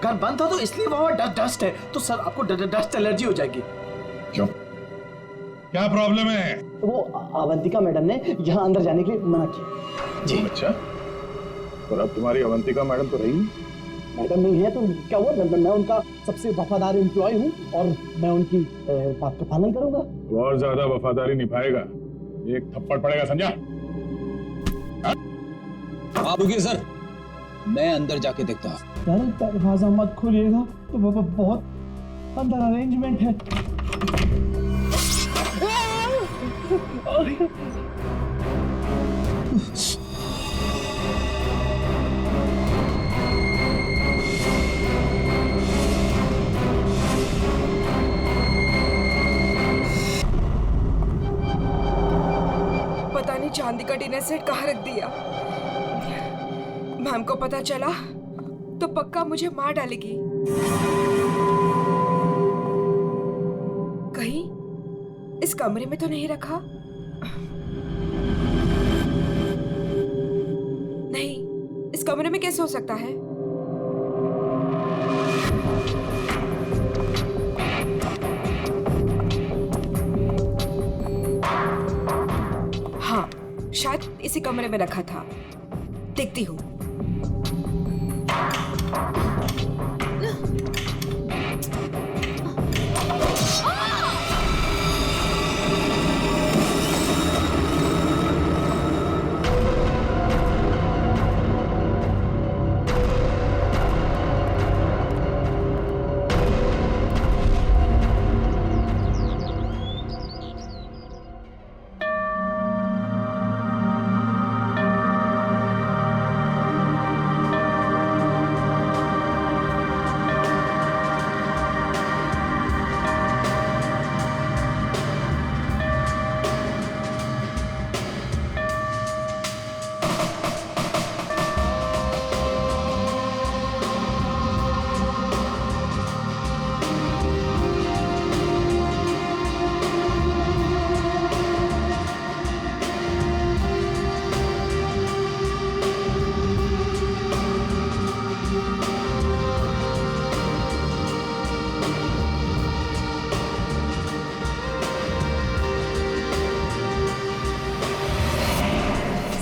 घर बंद था तो इसलिए वहाँ डस्ट है, तो सर आपको डस्ट एलर्जी हो जाएगी। क्यों, क्या प्रॉब्लम है? वो अवंतिका मैडम ने यहाँ अंदर जाने के लिए मना किया जी। अच्छा, और अब तुम्हारी अवंतिका मैडम तो रही मैडम नहीं है तो क्या हुआ, मैं उनका सबसे वफादार एम्प्लॉय हूँ और मैं उनकी बात का पालन करूंगा। और ज्यादा वफादारी निभाएगा, एक थप्पड़ पड़ेगा, समझा? आप रुकिए सर, मैं अंदर जाके देखता हूँ। यार दरवाजा मत खोलिएगा, तो बहुत अंदर अरेंजमेंट है। पता नहीं चांदी का डिनर सेट कहाँ रख दिया। मैम को पता चला तो पक्का मुझे मार डालेगी। कहीं इस कमरे में तो नहीं रखा? नहीं, इस कमरे में कैसे हो सकता है? हाँ, शायद इसी कमरे में रखा था। देखती हूँ।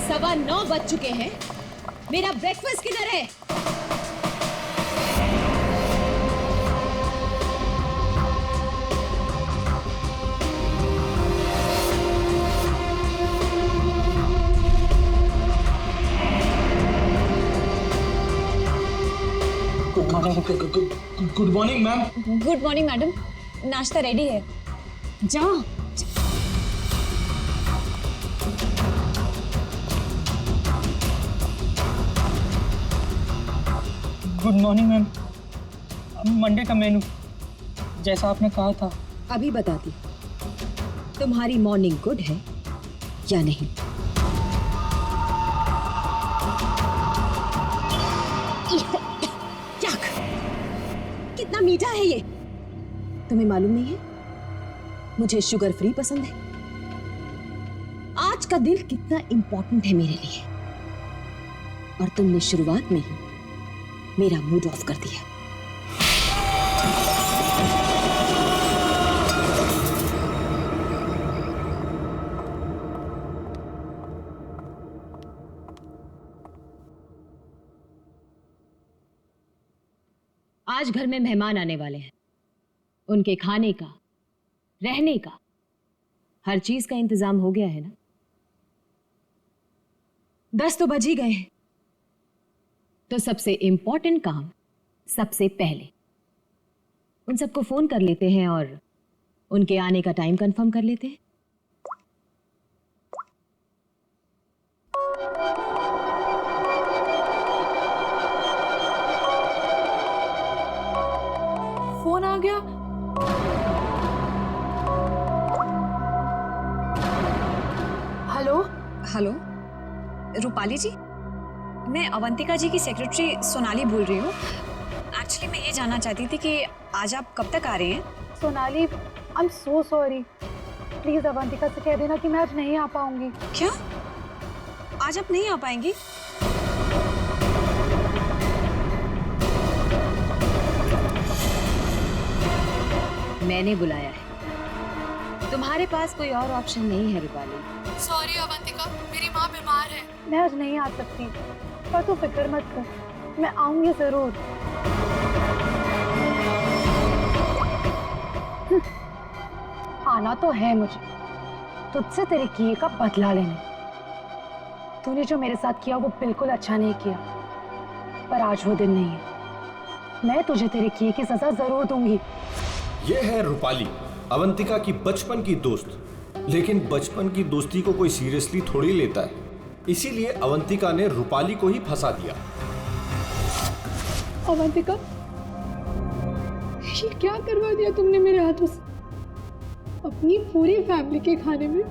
सवा 9 बज चुके हैं। मेरा ब्रेकफास्ट किधर है? Good morning ma'am. Good morning madam, नाश्ता रेडी है, जाओ। Good morning ma'am. मंडे का मेनू जैसा आपने कहा था। अभी बताती तुम्हारी मॉर्निंग गुड है या नहीं। कितना मीठा है ये, तुम्हें मालूम नहीं है? मुझे शुगर फ्री पसंद है। आज का दिन कितना इंपॉर्टेंट है मेरे लिए, और तुमने शुरुआत में ही मेरा मूड ऑफ कर दिया। आज घर में मेहमान आने वाले हैं। उनके खाने का, रहने का, हर चीज का इंतजाम हो गया है ना? 10 तो बज ही गए हैं। तो सबसे इंपॉर्टेंट काम सबसे पहले उन सबको फोन कर लेते हैं और उनके आने का टाइम कंफर्म कर लेते हैं। फोन आ गया। हेलो हेलो, रूपाली जी, मैं अवंतिका जी की सेक्रेटरी सोनाली बोल रही हूँ। एक्चुअली मैं ये जानना चाहती थी कि आज आप कब तक आ रहे हैं? Sonali, I am so sorry. Please Avantika से कह देना कि मैं आज नहीं आ पाऊंगी। क्या? आज आप नहीं आ पाएंगी? मैंने बुलाया है। तुम्हारे पास कोई और ऑप्शन नहीं है रूपाली। सॉरी अवंतिका, मेरी माँ बीमार है। मैं आज नहीं आ सकती, पर तू फिक्र मत कर, मैं आऊंगी जरूर। आना तो है मुझे, तुझसे तेरे किए का बदला लेने। तूने जो मेरे साथ किया वो बिल्कुल अच्छा नहीं किया, पर आज वो दिन नहीं है। मैं तुझे तेरे किए की सजा जरूर दूंगी। ये है रूपाली, अवंतिका की बचपन की दोस्त। लेकिन बचपन की दोस्ती को कोई सीरियसली थोड़ी लेता है, इसीलिए अवंतिका ने रूपाली को ही फंसा दिया। अवंतिका, ये क्या करवा दिया तुमने मेरे हाथों से? अपनी पूरी फैमिली के खाने में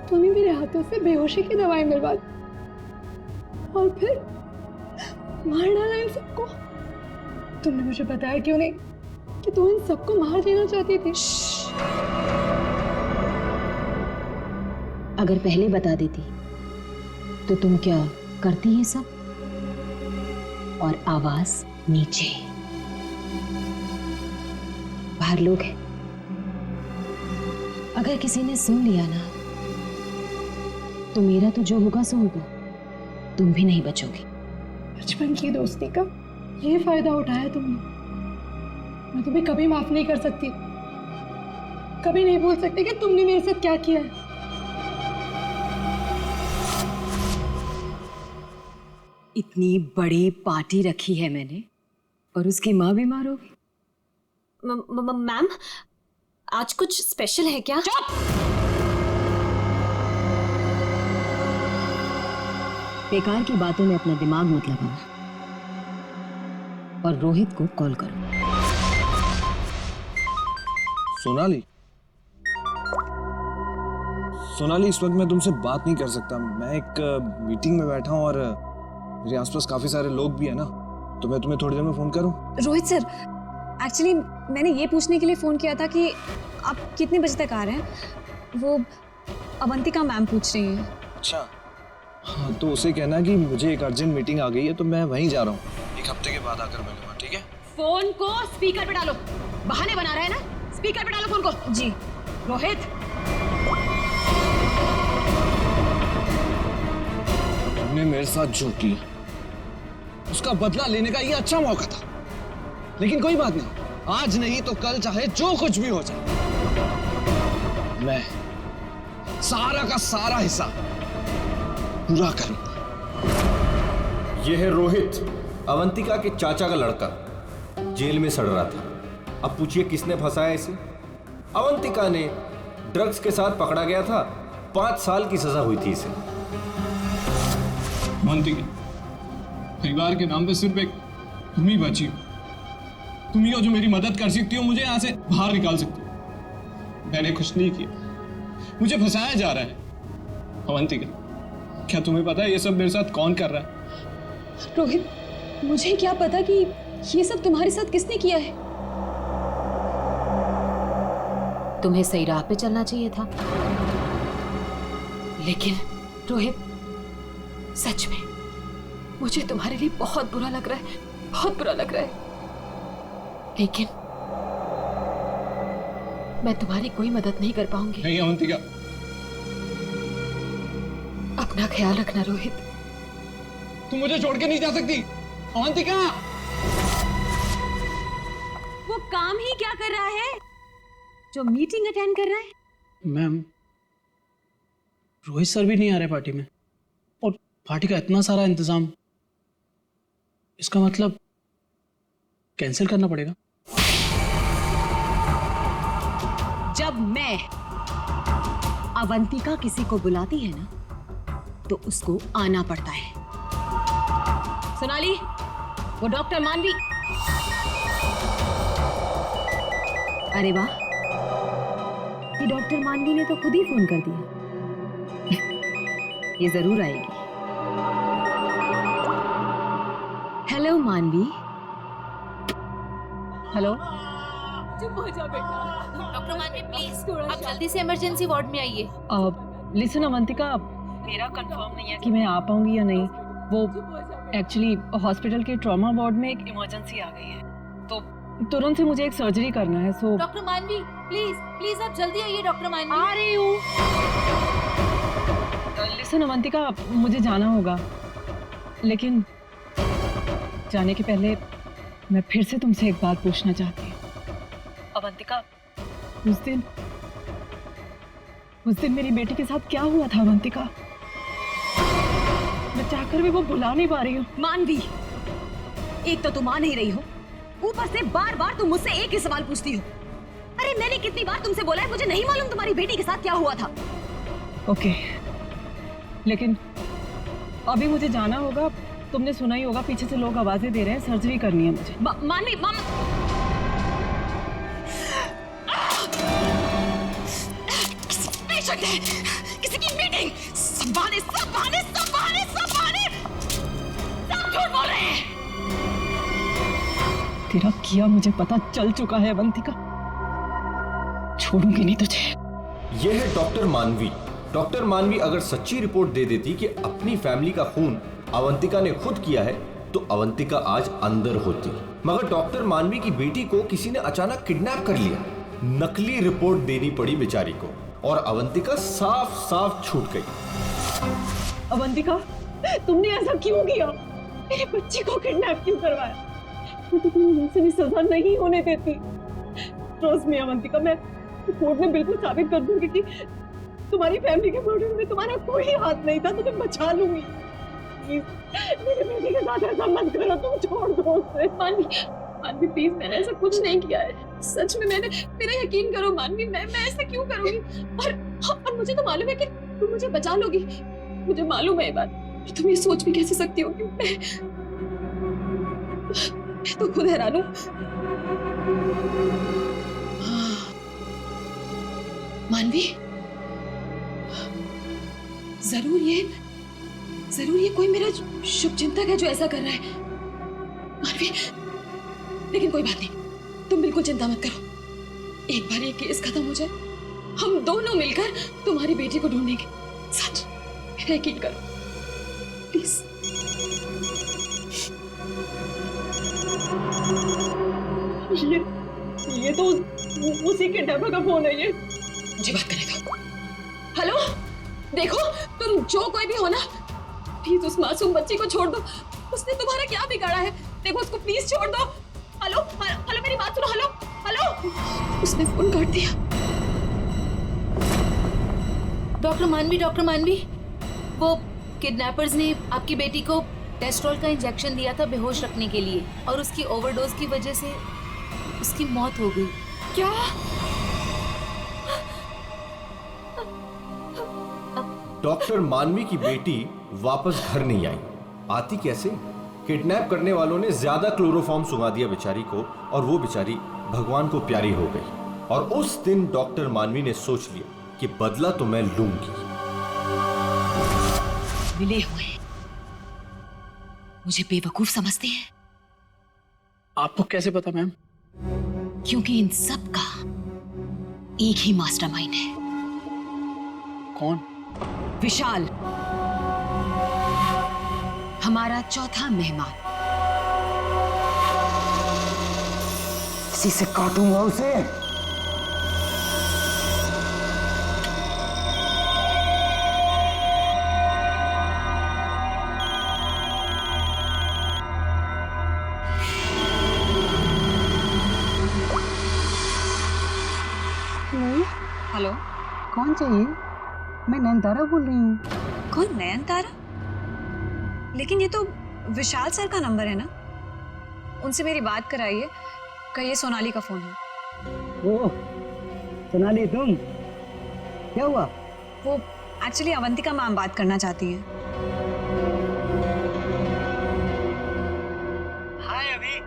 तूने मेरे हाथों से बेहोशी की दवाई मिलवा दी और फिर मार डाला इन सबको। तुमने मुझे बताया क्यों नहीं कि तू इन सबको मार देना चाहती थी? अगर पहले बता देती तो तुम क्या करती ये सब? और आवाज नीचे, बाहर लोग हैं। अगर किसी ने सुन लिया ना तो मेरा तो जो होगा सो होगा, तुम भी नहीं बचोगी। बचपन की दोस्ती का ये फायदा उठाया तुमने। मैं तुम्हें कभी माफ नहीं कर सकती, कभी नहीं भूल सकती कि तुमने मेरे साथ क्या किया है। इतनी बड़ी पार्टी रखी है मैंने और उसकी माँ बीमार हो गई। मैम, आज कुछ स्पेशल है क्या? बेकार की बातों में अपना दिमाग मत लगाओ और रोहित को कॉल करो। सोनाली, सोनाली, इस वक्त मैं तुमसे बात नहीं कर सकता। मैं एक मीटिंग में बैठा हूँ और मेरे आसपास काफी सारे लोग भी है ना, तो मैं तुम्हें थोड़ी देर में फोन करूँ? रोहित सर, एक्चुअली मैंने ये पूछने के लिए फ़ोन किया था कि आप कितने बजे तक आ रहे हैं। वो अवंतिका मैम पूछ रही हैं। अच्छा, हाँ, तो उसे कहना कि मुझे एक अर्जेंट मीटिंग आ गई है, तो मैं वहीं जा रहा हूँ। एक हफ्ते के बाद आकर मिलूंगा, ठीक है? फोन को स्पीकर पे डालो। बहाने बना रहा है ना, स्पीकर पे डालो फोन को। जी। रोहित, तुमने मेरे साथ जो किया उसका बदला लेने का ये अच्छा मौका था, लेकिन कोई बात नहीं, आज नहीं तो कल चाहे जो कुछ भी हो जाए, मैं सारा का सारा हिस्सा पूरा करूंगा। यह है रोहित, अवंतिका के चाचा का लड़का, जेल में सड़ रहा था। अब पूछिए किसने फंसाया इसे? अवंतिका ने। ड्रग्स के साथ पकड़ा गया था, 5 साल की सजा हुई थी इसे। अवंतिका, परिवार के नाम पे सिर्फ एक तुम ही बची हो। तुम ही हो जो मेरी मदद कर सकती हो, मुझे यहाँ से बाहर निकाल सकती हो। मैंने कुछ नहीं किया, मुझे फंसाया जा रहा है। अवंतिका, क्या तुम्हें पता है ये सब मेरे साथ कौन कर रहा है? रोहित, मुझे क्या पता कि ये सब तुम्हारे साथ किसने किया है। तुम्हें सही राह पे चलना चाहिए था, लेकिन रोहित, सच में मुझे तुम्हारे लिए बहुत बुरा लग रहा है, बहुत बुरा लग रहा है, लेकिन मैं तुम्हारी कोई मदद नहीं कर पाऊंगी। नहीं अवंतिका, अपना ख्याल रखना रोहित। तुम मुझे छोड़ के नहीं जा सकती। अवंतिका, वो काम ही क्या कर रहा है जो मीटिंग अटेंड कर रहा है? मैम, रोहित सर भी नहीं आ रहे पार्टी में, और पार्टी का इतना सारा इंतजाम, इसका मतलब कैंसिल करना पड़ेगा। जब मैं अवंतिका किसी को बुलाती है ना तो उसको आना पड़ता है। सोनाली, वो डॉक्टर मानवी। अरे वाह, ये डॉक्टर मानवी ने तो खुद ही फोन कर दिया। ये जरूर आएगी। हेलो मानवी। हेलो। चुप हो जा बेटा। डॉक्टर मानवी प्लीज आप जल्दी से इमरजेंसी वार्ड में आइए। लिसन अवंतिका, मेरा कंफर्म नहीं है कि मैं आ पाऊंगी या नहीं। वो एक्चुअली हॉस्पिटल के ट्रॉमा वार्ड में एक इमरजेंसी आ गई है, तो तुरंत से मुझे एक सर्जरी करना है, सो डॉक्टर मानवी प्लीज प्लीज आप जल्दी आइए डॉक्टर मानवी। आ रही हूँ। लिसन अवंतिका, मुझे जाना होगा, लेकिन जाने के पहले मैं फिर से तुमसे एक बात पूछना चाहती हूँ। अवंतिका, उस दिन मेरी बेटी के साथ क्या हुआ था अवंतिका? मैं चाहकर भी वो भुला नहीं पा रही हूँ। मानवी, एक तो तुम आ नहीं रही हो, ऊपर से बार बार तुम मुझसे एक ही सवाल पूछती हो। अरे मैंने कितनी बार तुमसे बोला है मुझे नहीं मालूम तुम्हारी बेटी के साथ क्या हुआ था। ओके, लेकिन अभी मुझे जाना होगा। तुमने सुना ही होगा, पीछे से लोग आवाजें दे रहे हैं, सर्जरी करनी है मुझे। मानवी, पेशेंट है, किसी की मीटिंग, सब बहाने सब झूठ बोल रहे हैं। तेरा किया मुझे पता चल चुका है अवंतिका, छोड़ूंगी नहीं तुझे। यह है डॉक्टर मानवी। डॉक्टर मानवी अगर सच्ची रिपोर्ट दे देती कि अपनी फैमिली का खून अवंतिका ने खुद किया है तो अवंतिका आज अंदर होती, मगर डॉक्टर मानवी की बेटी को किसी ने अचानक किडनैप कर लिया। नकली रिपोर्ट देनी पड़ी बेचारी को और अवंतिका साफ साफ छूट गई। अवंतिका, तुमने ऐसा क्यों किया? मेरे बच्ची को किडनैप क्यों करवाया? तो तुम मुझसे भी सजा नहीं होने देती। ट्रस्ट मी अवंतिका, मैं कोर्ट में बिल्कुल साबित कर दूंगी कि तुम्हारी फैमिली के मर्डर में तुम्हारा कोई हाथ नहीं था। तुम्हें बचा लूंगी। मेरे बेटी के साथ ऐसा मत करो, तुम छोड़ दो उसे। मानवी प्लीज, मैंने ऐसा कुछ नहीं किया है, सच में मेरा यकीन करो मानवी, मैं ऐसा क्यों करूंगी? और मुझे तो मालूम है कि तुम मुझे बचा लोगी, मुझे मालूम है ये बात। तुम ये सोच भी कैसे सकती हो कि मैं तो खुद हैरान हूं। मानवी, जरूर ये कोई मेरा शुभचिंतक है जो ऐसा कर रहा है। मानवी, लेकिन कोई बात नहीं, तुम बिल्कुल चिंता मत करो। एक बार ये केस खत्म हो जाए, हम दोनों मिलकर तुम्हारी बेटी को ढूंढेंगे। सच, मेरा यकीन करो प्लीज। ये तो उसी के डब्बा का फोन है। ये मुझे बात करने दो। हेलो, देखो तुम जो कोई भी हो ना, प्लीज उस मासूम बच्ची को छोड़ दो। उसने तुम्हारा क्या बिगाड़ा है? देखो उसको प्लीज छोड़ दो। हेलो हेलो, मेरी बात सुनो। हेलो हेलो, उसने फोन काट दिया। डॉक्टर मानवी, वो किडनैपर्स ने आपकी बेटी को टेस्ट्रॉल का इंजेक्शन दिया था बेहोश रखने के लिए, और उसकी ओवरडोज की वजह से उसकी मौत हो गई। क्या? डॉक्टर मानवी की बेटी वापस घर नहीं आई। आती कैसे? किडनैप करने वालों ने ज्यादा क्लोरोफॉर्म सुंघा दिया बेचारी को और वो बेचारी भगवान को प्यारी हो गई। और उस दिन डॉक्टर मानवी ने सोच लिया कि बदला तो मैं लूंगी। मिले हुए मुझे बेवकूफ समझते हैं। आपको कैसे पता मैम? क्योंकि इन सब का एक ही मास्टरमाइंड है। कौन? विशाल, हमारा चौथा मेहमान। इसी से काटूंगा उसे। हेलो, कौन चाहिए? मैं नयनतारा बोल रही हूँ। कौन? नयनतारा? लेकिन ये तो विशाल सर का नंबर है ना, उनसे मेरी बात कराइए। कहिए सोनाली का फोन है। ओह सोनाली, तुम? क्या हुआ? वो एक्चुअली अवंतिका मैम बात करना चाहती है। हाय अभी,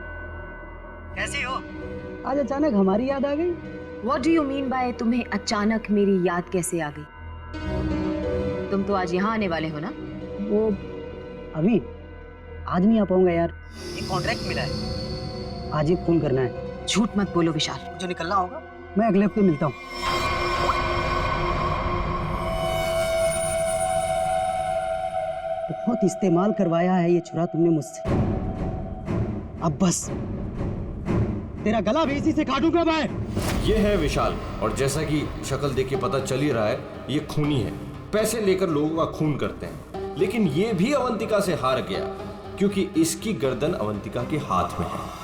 कैसी हो? आज अचानक हमारी याद आ गई। What do you mean by तुम्हें अचानक मेरी याद कैसे आ गई? तुम तो आज यहाँ आने वाले हो ना? वो अभी आज नहीं आ पाऊंगा यार, एक कॉन्ट्रैक्ट मिला है, आज ही फोन करना है। झूठ मत बोलो विशाल। जो निकलना होगा मैं अगले हफ्ते मिलता हूँ। बहुत इस्तेमाल करवाया है ये छुरा तुमने मुझसे। अब बस तेरा गला भी इसी से काटूंगा मैं। ये है विशाल, और जैसा कि शक्ल देख के पता चल ही रहा है, ये खूनी है। पैसे लेकर लोगों का खून करते हैं, लेकिन ये भी अवंतिका से हार गया क्योंकि इसकी गर्दन अवंतिका के हाथ में है।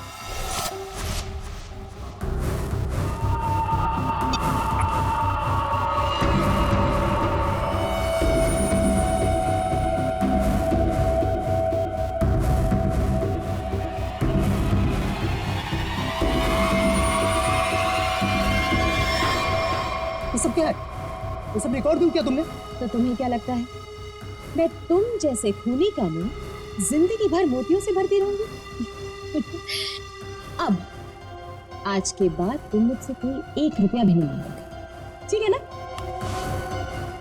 ये सब क्या है? ये सब रिकॉर्ड क्यों किया तुमने? तो तुम्हें क्या लगता है मैं तुम जैसे खूनी का मुंह जिंदगी भर मोतियों से भरती रहूंगी? अब आज के बाद तुम मुझसे कोई 1 रुपया भी नहीं मांगोगे, ठीक है ना?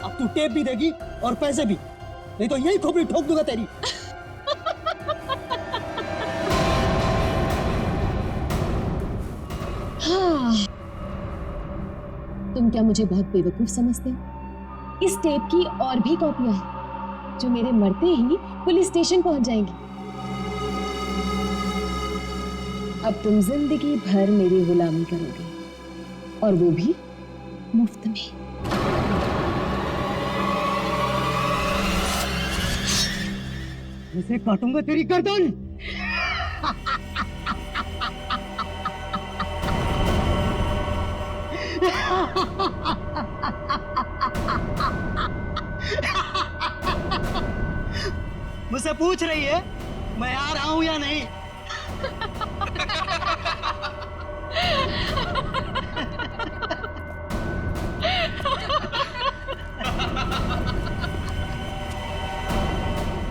अब तू टेप भी देगी और पैसे भी, नहीं तो यही खोपड़ी ठोक दूंगा तेरी। हाँ, तुम क्या मुझे बहुत बेवकूफ समझते हो? इस टेप की और भी कॉपियां हैं जो मेरे मरते ही पुलिस स्टेशन पहुंच जाएंगी। अब तुम जिंदगी भर मेरी गुलामी करोगे, और वो भी मुफ्त में। इसे काटूंगा तेरी गर्दन। मुझसे पूछ रही है मैं आ रहा हूं या नहीं?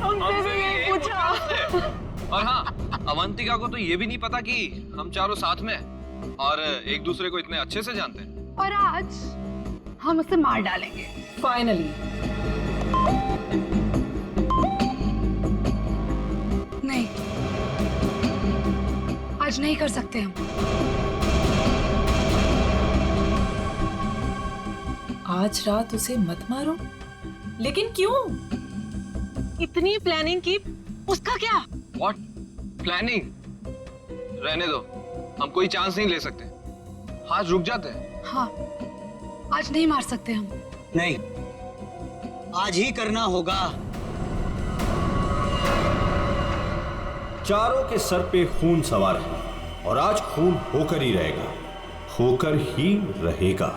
हमसे भी यही पूछा। और हाँ, अवंतिका को तो ये भी नहीं पता कि हम चारों साथ में हैं और एक दूसरे को इतने अच्छे से जानते हैं। और आज हम उसे मार डालेंगे फाइनली। नहीं, आज नहीं कर सकते हम। आज रात उसे मत मारो। लेकिन क्यों? इतनी प्लानिंग की, उसका क्या? What? प्लानिंग? रहने दो, हम कोई चांस नहीं ले सकते। आज रुक जाते हैं। हाँ, आज नहीं मार सकते हम। नहीं, आज ही करना होगा। चारों के सर पे खून सवार है, और आज खून होकर ही रहेगा, होकर ही रहेगा।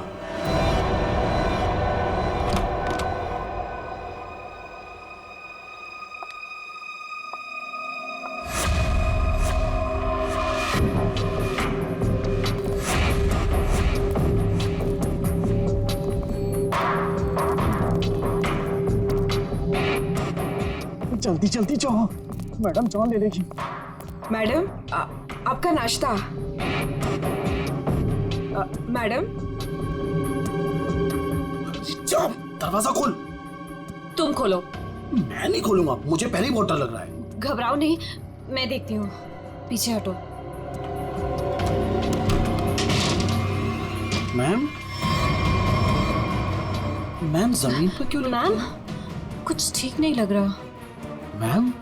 जल्दी जल्दी जाओ, मैडम जान ले लेगी। मैडम, आपका नाश्ता। मैडम, जाओ, दरवाजा खोल। तुम खोलो। मैं नहीं खोलूंगा, मुझे पहले ही बहुत डर लग रहा है। घबराओ नहीं, मैं देखती हूँ। पीछे हटो। मैम, मैम जमीन पर क्यों? मैम, कुछ ठीक नहीं लग रहा। मैम,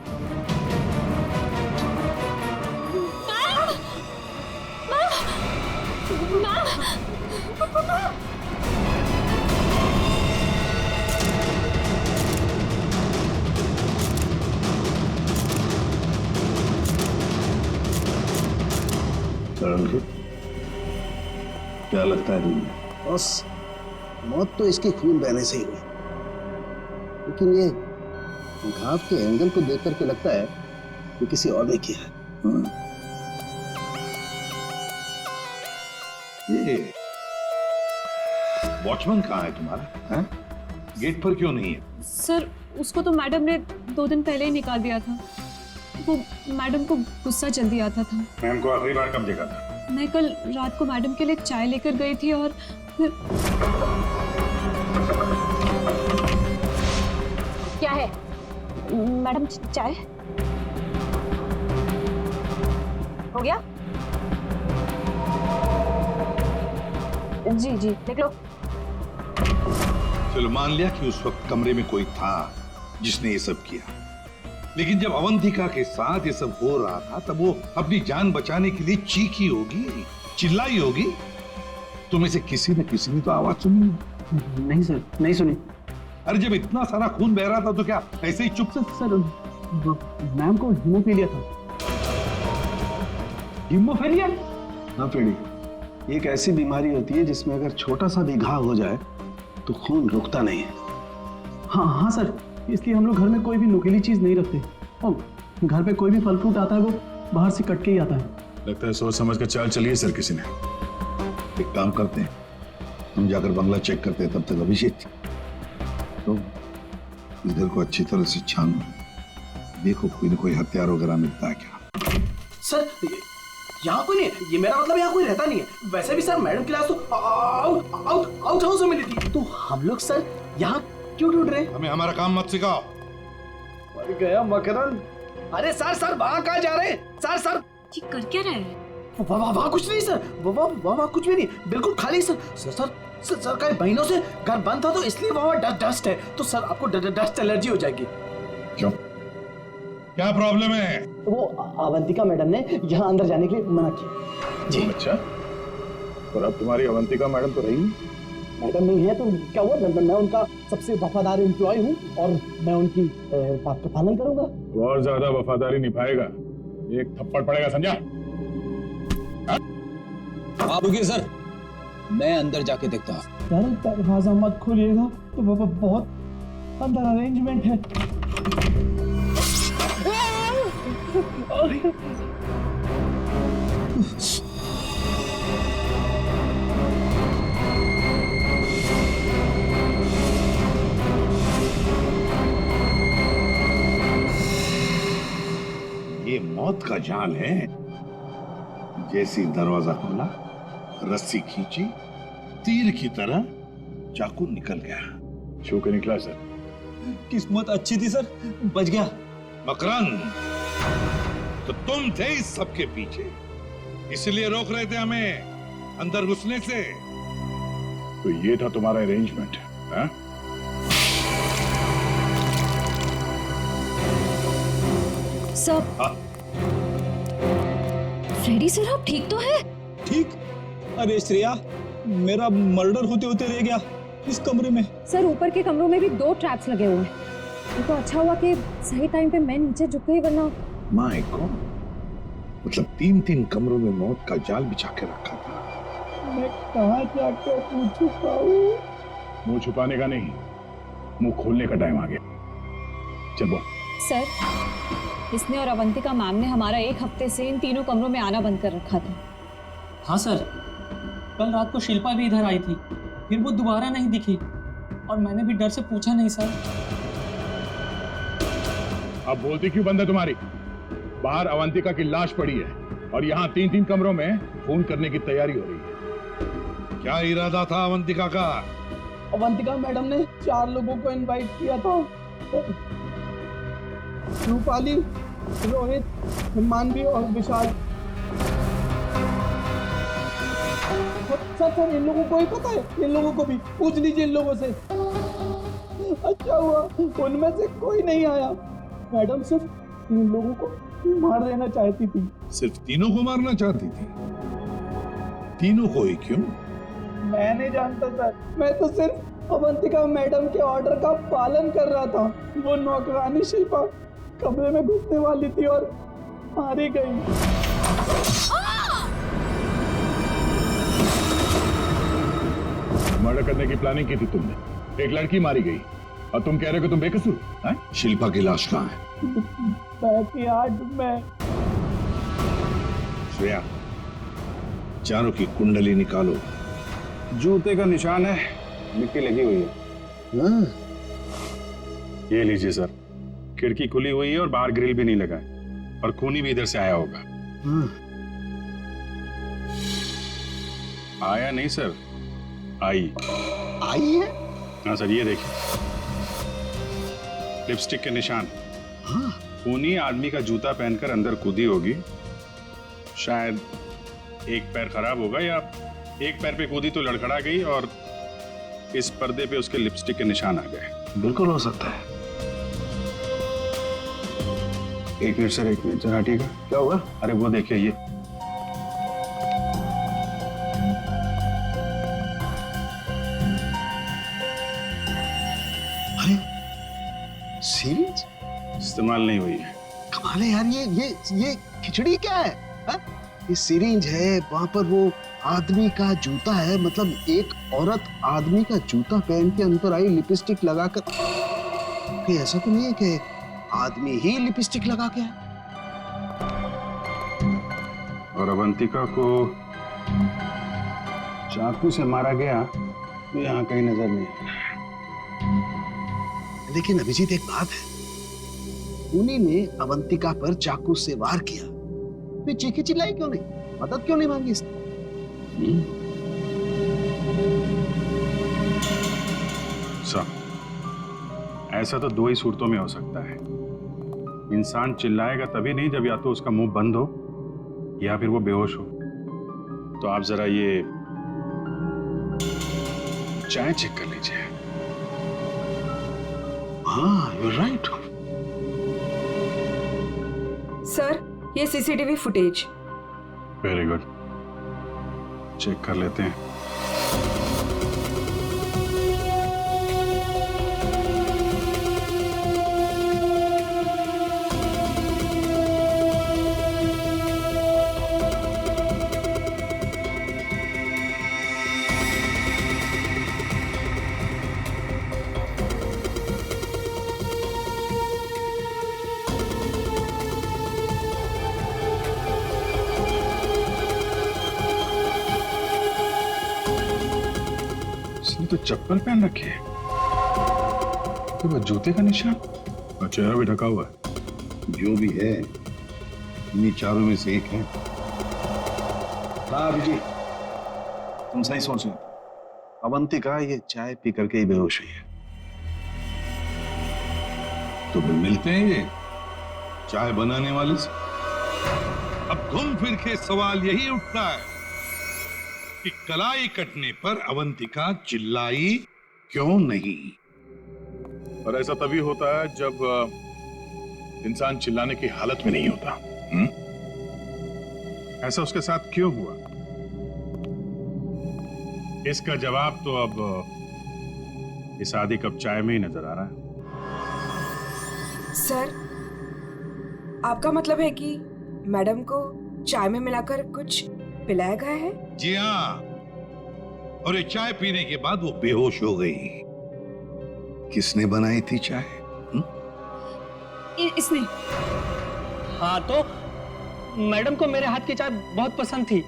क्या लगता है तुम्हें? बस मौत तो इसके खून बहने से ही हुई, लेकिन ये घाव के एंगल को देख करके लगता है कि किसी और ने किया है। ये वॉचमैन कहाँ है तुम्हारा? हैं? गेट पर क्यों नहीं है? सर, उसको तो मैडम ने 2 दिन पहले ही निकाल दिया था। वो मैडम को गुस्सा जल्दी आता था। मैम को आखिरी बार कब देखा था? मैं कल रात को मैडम के लिए चाय लेकर गई थी और फिर... क्या है मैडम, चाय हो गया? जी जी, देख लो। चलो मान लिया कि उस वक्त कमरे में कोई था जिसने ये सब किया, लेकिन जब अवंतिका के साथ ये सब हो रहा था तब वो अपनी जान बचाने के लिए चीखी होगी। चिल्लाई होगी। तुम्हें से किसी न किसी ने तो आवाज सुनी। नहीं सर, नहीं सुनी। अरे जब इतना सारा खून बह रहा था तो क्या ऐसे ही चुप से? सर मैम को हीमोफीलिया था। हीमोफीलिया? हाँ फ्रेडी, एक ऐसी बीमारी होती है जिसमें अगर छोटा सा भी घाव हो जाए तो खून रुकता नहीं है। हाँ सर, इसलिए हम लोग घर में कोई भी नुकीली चीज नहीं रखते और घर पे कोई भी फल फ्रूट आता है वो बाहर से कट के ही आता है। लगता है सोच समझ कर चाल चलिए सर किसी ने। एक काम करते हैं, हम जाकर बंगला चेक करते हैं, तब तक अभिषेक तो इस घर को अच्छी तरह से छानो, देखो कोई न कोई हथियार वगैरह मिलता है क्या। सर यहाँ कोई नहीं, ये मेरा मतलब यहाँ कोई रहता नहीं है। वैसे भी सर मैडम की लाश तो आउट हाउस में मिली थी, तो हम लोग सर यहाँ क्यों ढूंढ रहे? हमें हमारा काम मत सिखाओ। मर गया मकरंद। अरे सर वहाँ कहाँ जा रहे हैं? सर ये कर क्या रहे हैं? वहाँ कुछ नहीं सर, वहाँ कुछ भी नहीं, बिल्कुल खाली सर कई महीनों से घर बंद था तो इसलिए वहाँ डस्ट है, तो सर आपको डस्ट एलर्जी हो जाएगी। क्यों, क्या प्रॉब्लम है? वो अवंतिका मैडम ने यहाँ अंदर जाने के लिए मना किया जी। अच्छा, और अब तुम्हारी अवंतिका मैडम तो रही मैडम नहीं है तो क्या हुआ, मैं उनका सबसे वफादार एम्प्लॉय हूँ और मैं उनकी बात का पालन करूंगा। और ज्यादा वफादारी निभाएगा एक थप्पड़ पड़ेगा, समझा? आप रुकिए सर, मैं अंदर जाके देखता हूँ। सर दरवाजा मत खोलिएगा, तो बहुत अंदर अरेंजमेंट है। ये मौत का जाल है। जैसे दरवाजा खोला, रस्सी खींची, तीर की तरह चाकू निकल गया। छू के निकला सर। किस्मत अच्छी थी सर, बच गया। मकरंद, तो तुम थे इस सबके पीछे, इसलिए रोक रहे थे हमें अंदर घुसने से। तो ये था तुम्हारा अरेंजमेंट है? सर फ्रेडी सर, आप ठीक तो है? ठीक? अरे श्रेया, मेरा मर्डर होते होते रह गया इस कमरे में। सर ऊपर के कमरों में भी 2 ट्रैप्स लगे हुए हैं। ये तो अच्छा हुआ कि सही टाइम पे मैं नीचे झुक गई, वरना माय गॉड, मतलब 3 कमरों में मौत का जाल बिछा के रखा था। मैं कहाँ जाकर मुंह छुपाऊं? मुंह छुपाने का नहीं, मुंह खोलने का टाइम आ गया। चल बोल। सर इसने और अवंतिका मैम ने हमारा 1 हफ्ते से इन 3 कमरों में आना बंद कर रखा था। हाँ सर, कल रात को शिल्पा भी इधर आई थी, फिर वो दोबारा नहीं दिखी और मैंने भी डर से पूछा नहीं सर। अब बोलती क्यों बंद है तुम्हारी? बाहर अवंतिका की लाश पड़ी है और यहाँ 3 कमरों में खून करने की तैयारी हो रही है। क्या इरादा था अवंतिका का? अवंतिका मैडम ने 4 लोगों को इनवाइट किया था, रूपाली, रोहित, मानवी और विशाल। सर इन लोगों को ही पता है, इन लोगों को भी पूछ लीजिए इन लोगों से। अच्छा हुआ उनमें से कोई नहीं आया। मैडम सिर्फ इन लोगों को मार देना चाहती थी। सिर्फ तीनों को मारना चाहती थी? तीनों को ही क्यों? मैं नहीं जानता सर, मैं तो सिर्फ अवंतिका मैडम के ऑर्डर का पालन कर रहा था। वो नौकरानी शिल्पा कमरे में घुसने वाली थी और मारी गई। मर्डर करने की प्लानिंग की थी तुमने, एक लड़की मारी गई और तुम कह रहे हो कि तुम बेकसूर हैं? शिल्पा की लाश कहाँ है? बैकयार्ड में। श्रेया, चारों की कुंडली निकालो। जूते का निशान है, मिट्टी लगी हुई है। ये लीजिए सर, खिड़की खुली हुई है और बाहर ग्रिल भी नहीं लगा है और खूनी भी इधर से आया होगा। आया नहीं सर, आई है? हाँ सर, ये देखिए लिपस्टिक के निशान। खूनी आदमी का जूता पहनकर अंदर कूदी होगी। शायद एक पैर खराब होगा या एक पैर पे कूदी तो लड़खड़ा गई और इस पर्दे पे उसके लिपस्टिक के निशान आ गए। बिल्कुल हो सकता है। एक मिनट सर, एक मिनट जरा हटिएगा। क्या हुआ? अरे वो देखिए, ये सीरीज इस्तेमाल नहीं हुई है। कमाल है यार, ये खिचड़ी क्या है हा? ये सिरिंज है, वहां पर वो आदमी का जूता है, मतलब एक औरत आदमी का जूता पहन के अंदर आई लिपस्टिक लगाकर। कि ऐसा तो नहीं है कि आदमी ही लिपस्टिक लगा के आया। और अवंतिका को चाकू से मारा गया तो यहाँ कहीं नजर नहीं आया। लेकिन अभिजीत एक बात है, उन्हीं ने अवंतिका पर चाकू से वार किया, वे चीखी चिल्लाई क्यों नहीं, मदद क्यों नहीं मांगी इसने? ऐसा तो दो ही सूरतों में हो सकता है। इंसान चिल्लाएगा तभी नहीं जब या तो उसका मुंह बंद हो या फिर वो बेहोश हो। तो आप जरा ये चाय चेक कर लीजिए। हाँ, यू आर राइट। सर, ये CCTV footage. Very good, check कर लेते हैं। इसने तो चप्पल पहन रखी है, तो वो जूते का निशान और चेहरा भी ढका हुआ है। जो भी है इन्हीं चारों में से एक है। हाँ अभिजीत, तुम सही सोच रहे हो। अवंतिका ये चाय पी करके ही बेहोश हुई है। तो फिर मिलते हैं ये चाय बनाने वाले से। अब घूम फिर के सवाल यही उठता है कि कलाई कटने पर अवंतिका चिल्लाई क्यों नहीं? और ऐसा तभी होता है जब इंसान चिल्लाने की हालत में नहीं होता। ऐसा उसके साथ क्यों हुआ? इसका जवाब तो अब इस आदि कप चाय में ही नजर आ रहा है। सर, आपका मतलब है कि मैडम को चाय में मिलाकर कुछ पिलाया गया है? जी हाँ, और ये चाय पीने के बाद वो बेहोश हो गई। किसने बनाई थी चाय? इसने। हाँ, तो मैडम को मेरे हाथ की चाय बहुत पसंद थी।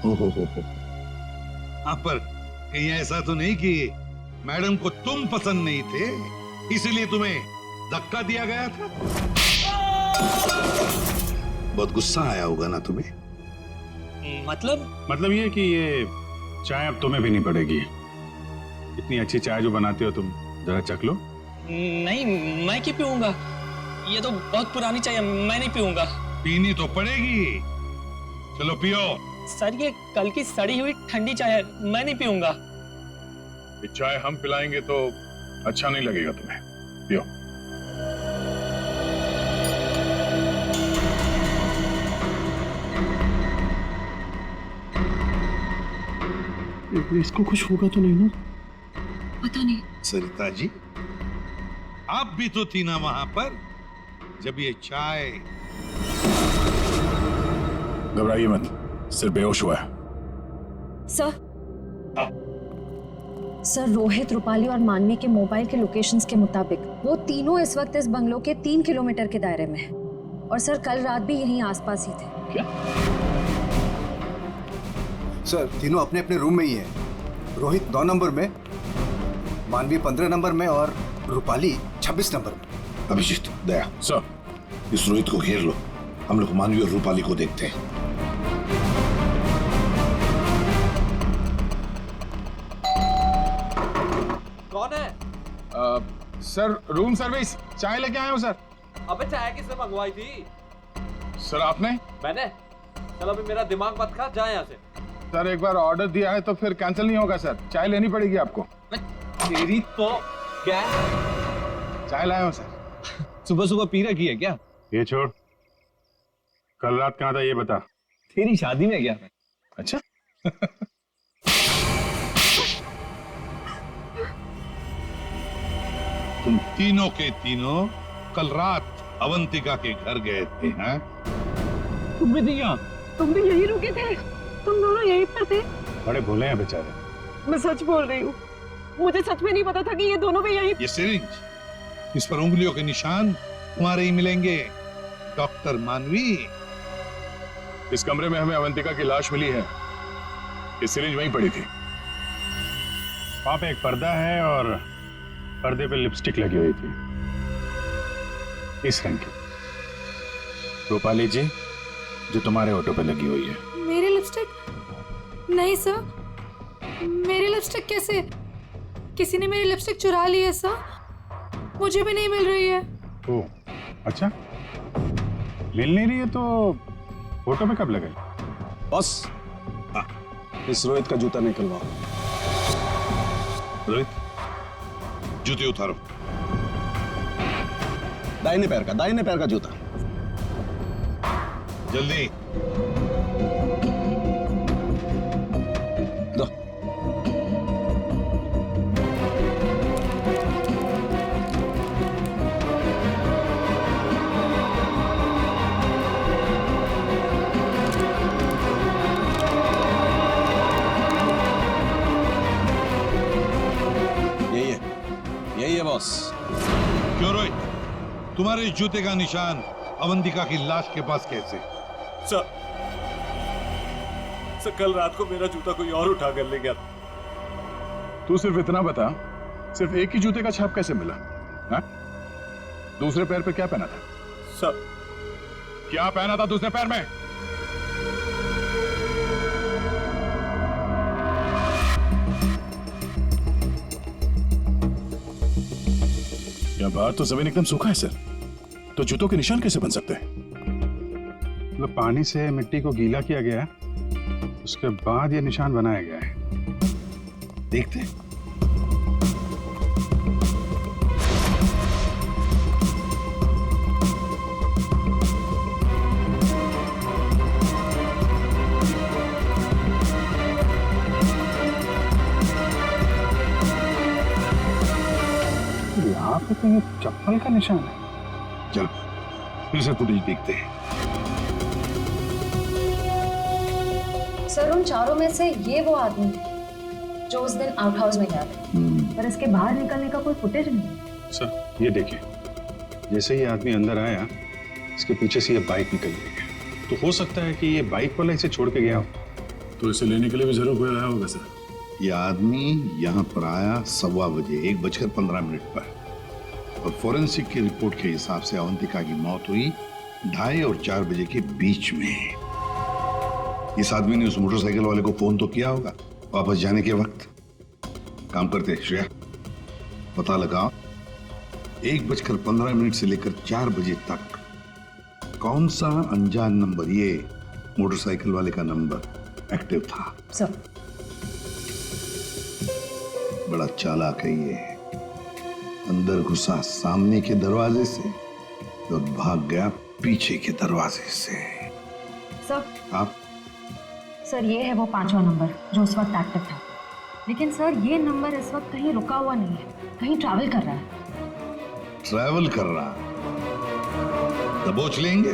हो। हाँ, पर कहीं ऐसा तो नहीं कि मैडम को तुम पसंद नहीं थे इसलिए तुम्हें धक्का दिया गया था? बहुत गुस्सा आया होगा ना तुम्हें? मतलब ये कि ये चाय अब तुम्हें भी नहीं पड़ेगी। इतनी अच्छी चाय जो बनाते हो तुम, जरा चख लो। नहीं, मैं क्यों पीऊंगा? ये तो बहुत पुरानी चाय है, मैं नहीं पीऊंगा। पीनी तो पड़ेगी, चलो पियो। सर, ये कल की सड़ी हुई ठंडी चाय है, मैं नहीं पीऊंगा। ये चाय हम पिलाएंगे तो अच्छा नहीं लगेगा तुम्हें, पियो। इसको कुछ होगा तो नहीं ना? पता नहीं। सरिता जी, आप भी तो थी ना वहां पर जब ये चाय। घबराइए मत, सिर्फ बेहोश हुआ है। सर, रोहित, रूपाली और मानवी के मोबाइल के लोकेशंस के मुताबिक वो तीनों इस वक्त इस बंगलो के 3 किलोमीटर के दायरे में हैं। और सर, कल रात भी यहीं आसपास ही थे। क्या? सर, तीनों अपने अपने रूम में ही हैं। रोहित 9 नंबर में, मानवी 15 नंबर में और रूपाली 26 नंबर में। अभिजीत, दया सर, इस रोहित को घेर लो, हम लोग मानवी और रूपाली को देखते हैं। कौन है? सर, रूम सर्विस, चाय लेके आए हो सर। अबे चाय किसने मंगवाई थी? सर, आपने? मैंने। चल अभी मेरा दिमाग मत खा, जा यहाँ से। सर, एक बार ऑर्डर दिया है तो फिर कैंसिल नहीं होगा सर, चाय लेनी पड़ेगी आपको। तेरी तो क्या? चाय लाया हूँ सर। सुबह सुबह पी रखी है क्या? ये छोड़, कल रात कहाँ था ये बता। तेरी शादी में गया मैं। अच्छा। तुम तीनों के तीनों कल रात अवंतिका के घर गए थे, हैं? तुम भी दिया, तुम भी यही रुके थे? तुम दोनों यहीं पर थे? बड़े भोले हैं बेचारे। मैं सच बोल रही हूँ, मुझे सच में नहीं पता था कि ये दोनों भी यहीं। ये सिरिंज, इस पर उंगलियों के निशान तुम्हारे ही मिलेंगे, डॉक्टर मानवी। इस कमरे में हमें अवंतिका की लाश मिली है, ये सिरिंज वहीं पड़ी थी। वहां पे एक पर्दा है और पर्दे पे लिपस्टिक लगी हुई थी, इस रंग की। रूपाली जी, जो तुम्हारे ऑटो पे लगी हुई है। मेरी लिपस्टिक? नहीं सर, मेरी लिपस्टिक कैसे? किसी ने मेरी लिपस्टिक चुरा ली है सर, मुझे भी नहीं मिल रही है। ओह, अच्छा, मिल नहीं रही है तो फोटो पे कब लगाई? बॉस, इस रोहित का जूता निकलवाओ। रोहित, जूते उतारो। दाहिने पैर का जूता। जल्दी। दो। यही है बॉस। क्यों रोहित, तुम्हारे जूते का निशान अवंतिका की लाश के पास कैसे? सर, कल रात को मेरा जूता कोई और उठा कर ले गया। तू सिर्फ इतना बता, सिर्फ एक ही जूते का छाप कैसे मिला? हा? दूसरे पैर पे क्या पहना था? सर, क्या पहना था दूसरे पैर में? क्या बाहर तो जमीन एकदम सूखा है सर, तो जूतों के निशान कैसे बन सकते हैं? मतलब पानी से मिट्टी को गीला किया गया है, उसके बाद ये निशान बनाया गया है। देखते हैं। यहाँ पे तो ये चप्पल का निशान है। चलो फिर से फुटेज देखते हैं। सर, उन चारों में से ये वो आदमी है जो उस दिन आउट हाउस में गया था, पर इसके बाहर निकलने का कोई फुटेज नहीं। सर, ये देखिए, जैसे ये आदमी अंदर आया, इसके पीछे से ये बाइक निकल गई। तो हो सकता है कि ये बाइक वाला इसे छोड़ के गया हो, तो इसे लेने के लिए भी जरूर कोई आया होगा सर। ये आदमी यहाँ पर आया 1:15 बजे, 1:15 पर, और फोरेंसिक की रिपोर्ट के हिसाब से अवंतिका की मौत हुई 2:30 और 4 बजे के बीच में। इस आदमी ने उस मोटरसाइकिल वाले को फोन तो किया होगा वापस जाने के वक्त। काम करते हैं श्रेया, पता लगाओ 1:15 से लेकर 4 बजे तक कौन सा अनजान नंबर, ये मोटरसाइकिल वाले का नंबर एक्टिव था। सर, बड़ा चालाक है ये, अंदर घुसा सामने के दरवाजे से और भाग गया पीछे के दरवाजे से। सर, आप? सर, ये है वो 5वां नंबर जो उस वक्त एक्टिव था, लेकिन सर ये नंबर इस वक्त कहीं रुका हुआ नहीं है, कहीं ट्रैवल कर रहा है। ट्रैवल कर रहा? दबोच लेंगे।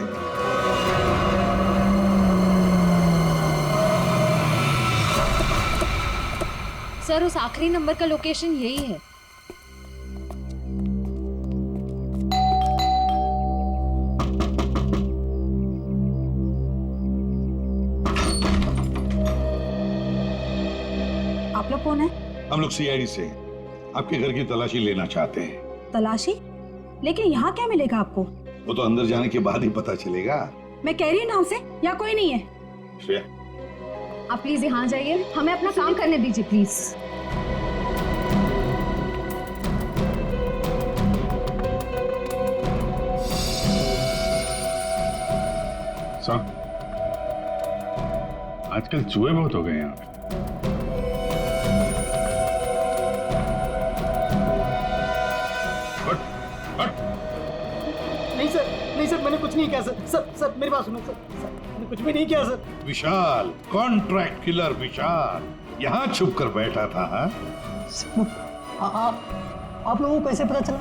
सर, उस आखिरी नंबर का लोकेशन यही है। आप लोग कौन है? हम लोग सीआईडी से आपके घर की तलाशी लेना चाहते हैं। तलाशी? लेकिन यहाँ क्या मिलेगा आपको? वो तो अंदर जाने के बाद ही पता चलेगा। मैं कह रही हूँ ना उसे, यहाँ कोई नहीं है। श्रेया, आप प्लीज यहाँ जाइए, हमें अपना काम करने दीजिए प्लीज। साहब, आजकल चूहे बहुत हो गए यहाँ पे। नहीं सर, मैंने कुछ नहीं किया सर। सर मेरी बात सुनो सर, मैंने कुछ भी नहीं किया सर। विशाल, कॉन्ट्रैक्ट किलर विशाल, यहाँ छुप कर बैठा था। आप लोगों को कैसे पता चला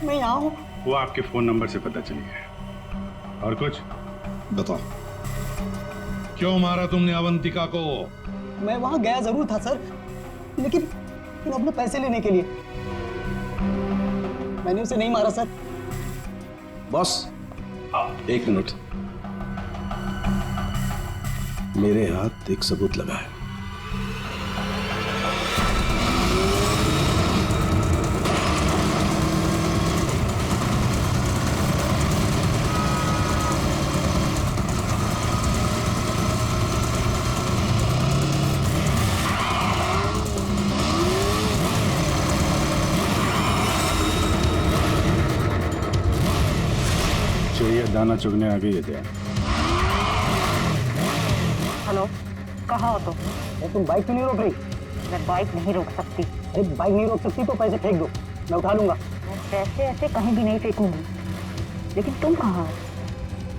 मैं यहाँ हूँ? वो आपके फोन नंबर से पता चली है। और कुछ बताओ, क्यों मारा तुमने अवंतिका को? मैं वहाँ गया जरूर था सर, लेकिन अपने पैसे लेने के लिए। मैंने उसे नहीं मारा सर। बॉस, एक मिनट। मेरे हाथ एक सबूत लगा है। दाना चुगने आ गई है क्या? हेलो, कहाँ हो तुम बाइक क्यों नहीं रोक रही? मैं बाइक नहीं रोक सकती। अरे बाइक नहीं रोक सकती तो पैसे फेंक दो, मैं उठा लूंगा। मैं पैसे ऐसे कहीं भी नहीं फेंकूंगी। लेकिन तुम कहाँ हो?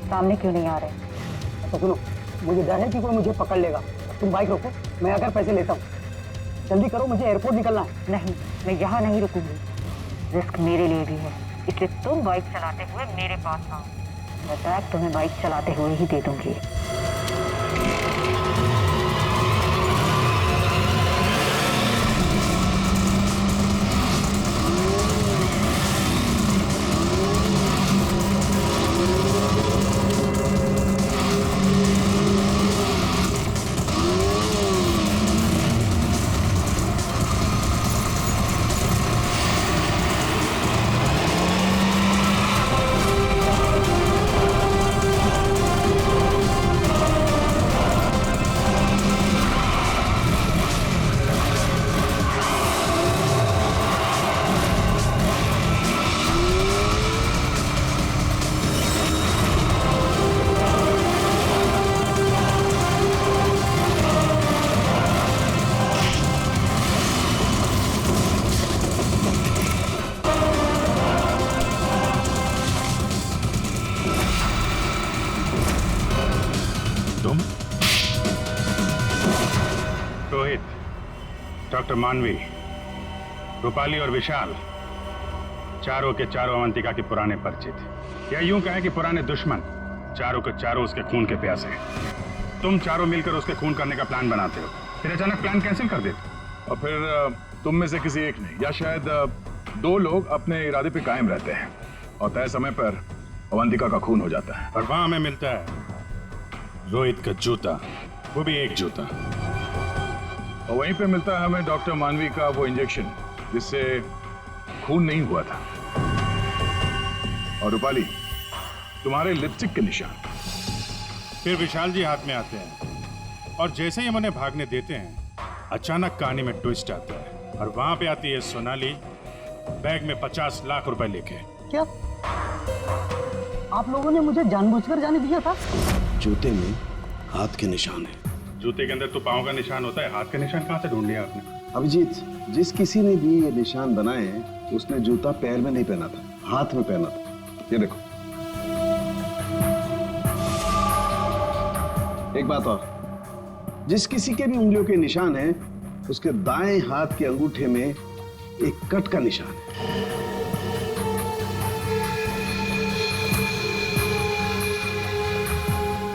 सामने क्यों नहीं आ रहे? तो सुनो, मुझे डर है कि कोई मुझे पकड़ लेगा। तुम बाइक रोको, मैं आकर पैसे लेता हूँ। जल्दी करो, मुझे एयरपोर्ट निकलना है। नहीं, मैं यहाँ नहीं रुकूंगी। रिस्क मेरे लिए भी है, इसलिए तुम बाइक चलाते हुए मेरे पास आओ। मैं बैग तुम्हें बाइक चलाते हुए ही दे दूंगी। रोहित, डॉक्टर मानवी, रूपाली और विशाल, चारों के चारों अवंतिका के पुराने परिचित, या यूं कहें कि पुराने दुश्मन। चारों के चारों उसके खून के प्यासे। तुम चारों मिलकर उसके खून करने का प्लान बनाते हो, फिर अचानक प्लान कैंसिल कर देते हो। और फिर तुम में से किसी एक ने या शायद दो लोग अपने इरादे पे कायम रहते हैं और तय समय पर अवंतिका का खून हो जाता है। और वहां हमें मिलता है रोहित का जूता, वो भी एक जूता। और वहीं पे मिलता है हमें डॉक्टर मानवी का वो इंजेक्शन जिससे खून नहीं हुआ था। और रूपाली, तुम्हारे लिपस्टिक के निशान। फिर विशाल जी हाथ में आते हैं और जैसे ही हम उन्हें भागने देते हैं, अचानक कहानी में ट्विस्ट आता है और वहां पे आती है सोनाली, बैग में 50 लाख रुपए लेके। क्या आप लोगों ने मुझे जानबूझकर जाने दिया था? जूते में हाथ के निशान है। जूते के अंदर तो पांव का निशान होता है, हाथ का निशान कहाँ से ढूंढ लिया आपने? अभिजीत, जिस किसी ने भी ये निशान बनाए हैं उसने जूता पैर में नहीं पहना था, हाथ में पहना था। ये देखो। एक बात और, जिस किसी के भी उंगलियों के निशान हैं उसके दाएं हाथ के अंगूठे में एक कट का निशान है।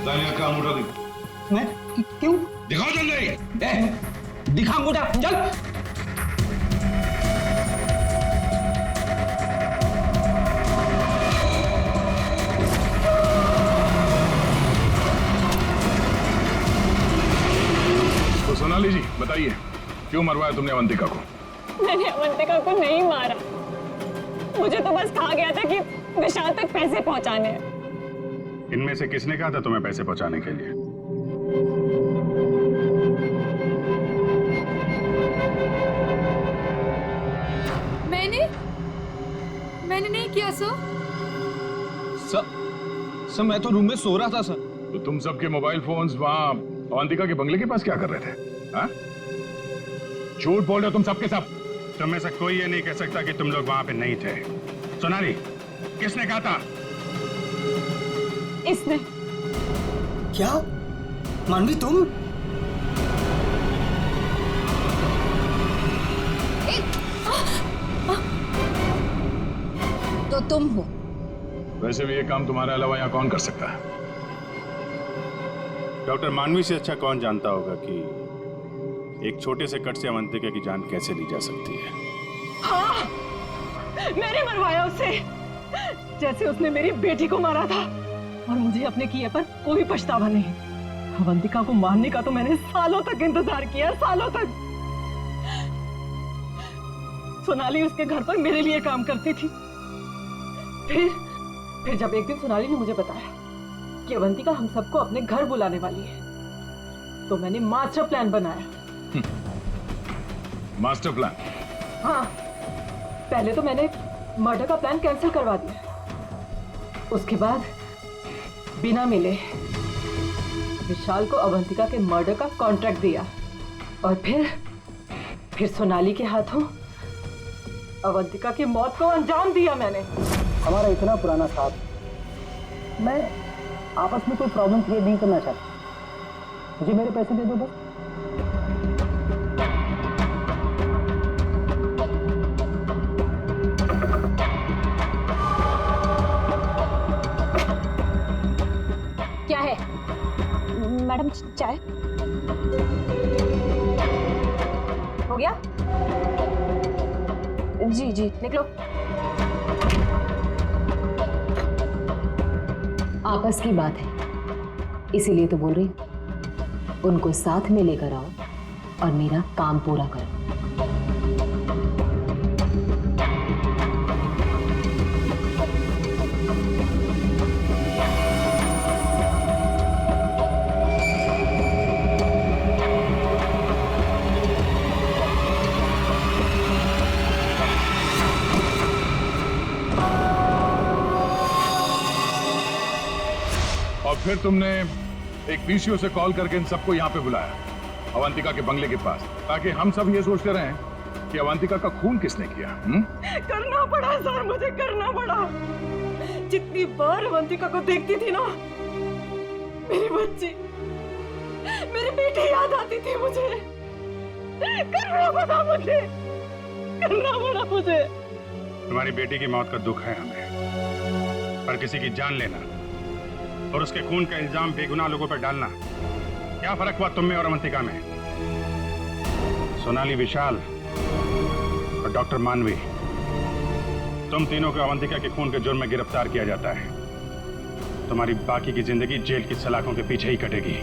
दानिया का अंगूठा दिखा। मैं क्यों? दिखाओ जल्दी। दिखा अंगूठा, चल। तो सोनाली जी बताइए, क्यों मरवाया तुमने अवंतिका को? मैंने अवंतिका को नहीं मारा, मुझे तो बस कहा गया था कि विशाल तक पैसे पहुंचाने हैं। इनमें से किसने कहा था तुम्हें पैसे पहुंचाने के लिए? मैंने नहीं किया सर। सर मैं तो रूम में सो रहा था सर। तो तुम सबके मोबाइल फोन्स वहां अवंतिका के बंगले के पास क्या कर रहे थे? हाँ? झूठ बोल रहे हो तुम सबके सब। तुम में से कोई ये नहीं कह सकता कि तुम लोग वहां पे नहीं थे। सोनाली, किसने कहा था? इसने। क्या मानवी तुम? ए, तो तुम हो। वैसे भी ये काम तुम्हारे अलावा यहाँ कौन कर सकता है? डॉक्टर मानवी से अच्छा कौन जानता होगा कि एक छोटे से कट से अवंतिका की जान कैसे ली जा सकती है। हाँ, मैंने मरवाया उसे, जैसे उसने मेरी बेटी को मारा था। और मुझे अपने किए पर कोई पछतावा नहीं। अवंतिका को मारने का तो मैंने सालों तक इंतजार किया, सालों तक। सोनाली उसके घर पर मेरे लिए काम करती थी। फिर जब एक दिन सोनाली ने मुझे बताया कि अवंतिका हम सबको अपने घर बुलाने वाली है, तो मैंने मास्टर प्लान बनाया। Master plan? हाँ, पहले तो मैंने मर्डर का प्लान कैंसिल करवा दिया। उसके बाद बिना मिले विशाल को अवंतिका के मर्डर का कॉन्ट्रैक्ट दिया। और फिर सोनाली के हाथों अवंतिका की मौत को अंजाम दिया मैंने। हमारा इतना पुराना साथ, मैं आपस में कोई प्रॉब्लम क्रिएट नहीं करना चाहता। मुझे मेरे पैसे दे दो बस। क्या है मैडम? चाय हो गया? जी जी, निकलो। आपस की बात है, इसीलिए तो बोल रही हूं। उनको साथ में लेकर आओ और मेरा काम पूरा करो। और फिर तुमने एक पीसीओ से कॉल करके इन सबको यहाँ पे बुलाया, अवंतिका के बंगले के पास, ताकि हम सब ये सोचते रहें कि अवंतिका का खून किसने किया। करना पड़ा सर, मुझे करना पड़ा। जितनी बार अवंतिका को देखती थी ना, मेरी बच्ची, मेरी बेटी याद आती थी मुझे। करना पड़ा मुझे, करना पड़ा मुझे। तुम्हारी बेटी की मौत का दुख है हमें, पर किसी की जान लेना और उसके खून का इल्जाम बेगुनाह लोगों पर डालना, क्या फर्क हुआ तुम में और अवंतिका में? सोनाली, विशाल और डॉक्टर मानवी, तुम तीनों को अवंतिका के खून के जुर्म में गिरफ्तार किया जाता है। तुम्हारी बाकी की जिंदगी जेल की सलाखों के पीछे ही कटेगी।